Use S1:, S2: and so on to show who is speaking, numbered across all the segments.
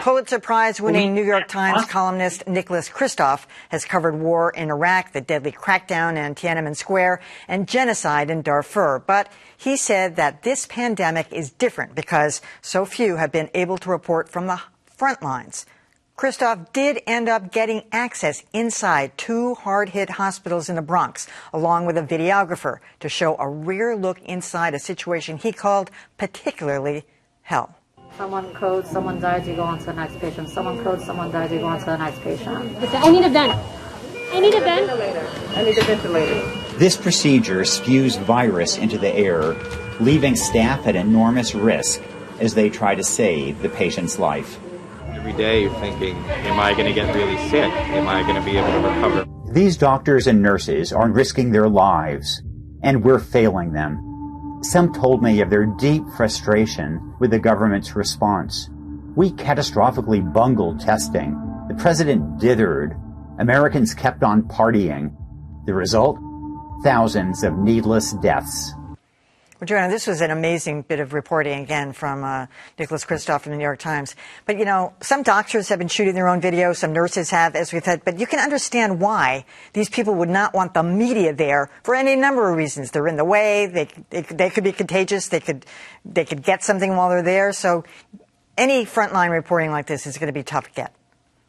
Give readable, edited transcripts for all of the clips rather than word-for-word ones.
S1: Pulitzer Prize-winning New York Times columnist Nicholas Kristof has covered war in Iraq, the deadly crackdown in Tiananmen Square, and genocide in Darfur. But he said that this pandemic is different because so few have been able to report from the front lines. Kristof did end up getting access inside two hard-hit hospitals in the Bronx, along with a videographer, to show a rare look inside a situation he called particularly hell.
S2: Someone codes, someone dies, you go on to the next patient. Someone codes, someone dies, you go on to the next patient.
S3: I need a vent. I need a vent.
S4: I need a ventilator.
S5: This procedure spews virus into the air, leaving staff at enormous risk as they try to save the patient's life.
S4: Every day you're thinking, am I going to get really sick? Am I going to be able to recover?
S5: These doctors and nurses are risking their lives, and we're failing them. Some told me of their deep frustration with the government's response. We catastrophically bungled testing. The president dithered. Americans kept on partying. The result? Thousands of needless deaths.
S1: Well, Joanna, this was an amazing bit of reporting, again, from Nicholas Kristof in the New York Times. But, you know, some doctors have been shooting their own videos, some nurses have, as we've said, but you can understand why these people would not want the media there for any number of reasons. They're in the way, they could be contagious, they could get something while they're there. So any frontline reporting like this is going to be tough to get.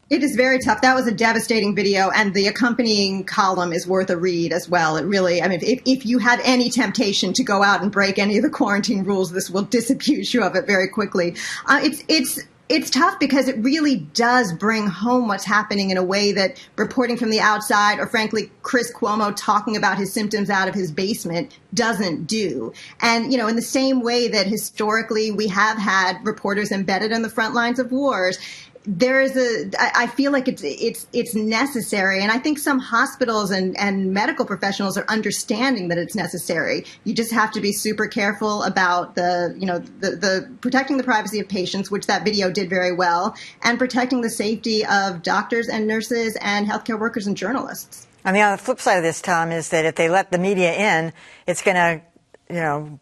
S6: It is very tough. That was a devastating video, and the accompanying column is worth a read as well. It really, I mean, if you had any temptation to go out and break any of the quarantine rules, this will disabuse you of it very quickly. It's tough because it really does bring home what's happening in a way that reporting from the outside, or frankly, Chris Cuomo talking about his symptoms out of his basement, doesn't do. And, you know, in the same way that historically we have had reporters embedded on the front lines of wars, I feel like it's necessary, and I think some hospitals and medical professionals are understanding that it's necessary. You just have to be super careful about the protecting the privacy of patients, which that video did very well, and protecting the safety of doctors and nurses and healthcare workers and journalists.
S1: On the flip side of this, Tom, is that if they let the media in, it's going to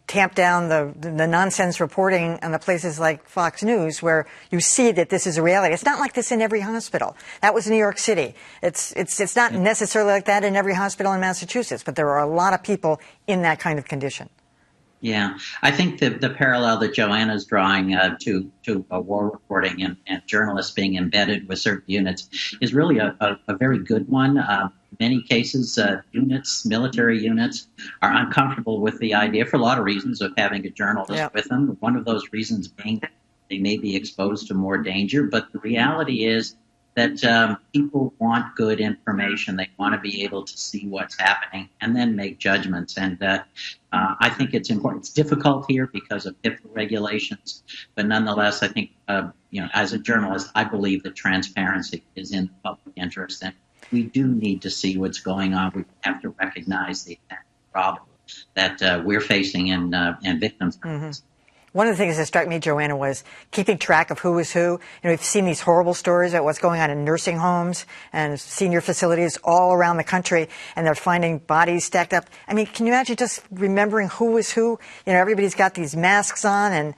S1: tamp down the nonsense reporting on the places like Fox News, where you see that this is a reality. It's not like this in every hospital. That was New York City. It's not necessarily like that in every hospital in Massachusetts, but there are a lot of people in that kind of condition.
S7: Yeah, I think the parallel that Joanna's drawing to war reporting and journalists being embedded with certain units is really a very good one. Many cases, military units, are uncomfortable with the idea for a lot of reasons of having a journalist with them. One of those reasons being that they may be exposed to more danger. But the reality is that people want good information. They want to be able to see what's happening and then make judgments. And I think it's important. It's difficult here because of HIPAA regulations. But nonetheless, I think, as a journalist, I believe that transparency is in the public interest. And we do need to see what's going on. We have to recognize the problem that we're facing and victims.
S1: Mm-hmm. One of the things that struck me, Joanna, was keeping track of who is who. You know, we've seen these horrible stories about what's going on in nursing homes and senior facilities all around the country, and they're finding bodies stacked up. I mean, can you imagine just remembering who is who? You know, everybody's got these masks on, and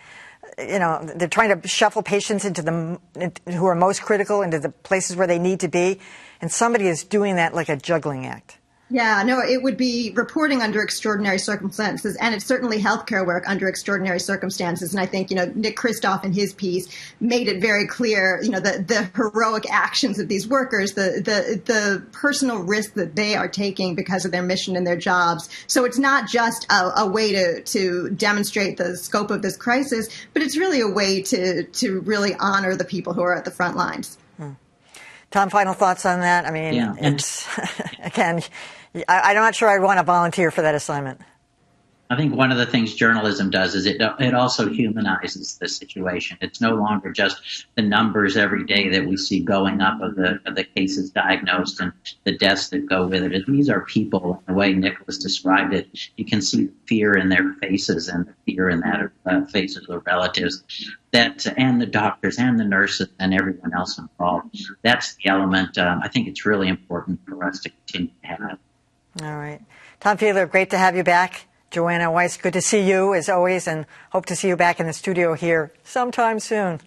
S1: they're trying to shuffle patients who are most critical into the places where they need to be, and somebody is doing that like a juggling act.
S6: Yeah, no, it would be reporting under extraordinary circumstances, and it's certainly healthcare work under extraordinary circumstances. And I think, Nick Kristof in his piece made it very clear, the heroic actions of these workers, the personal risk that they are taking because of their mission and their jobs. So it's not just a way to demonstrate the scope of this crisis, but it's really a way to really honor the people who are at the front lines.
S1: Tom, final thoughts on that? I mean, it's, again, I'm not sure I'd want to volunteer for that assignment.
S7: I think one of the things journalism does is it also humanizes the situation. It's no longer just the numbers every day that we see going up of the cases diagnosed and the deaths that go with it. These are people, the way Nicholas described it. You can see fear in their faces and the fear in that faces of relatives, and the doctors and the nurses and everyone else involved. That's the element I think it's really important for us to continue to have.
S1: All right. Tom Fiedler, great to have you back. Joanna Weiss, good to see you as always, and hope to see you back in the studio here sometime soon.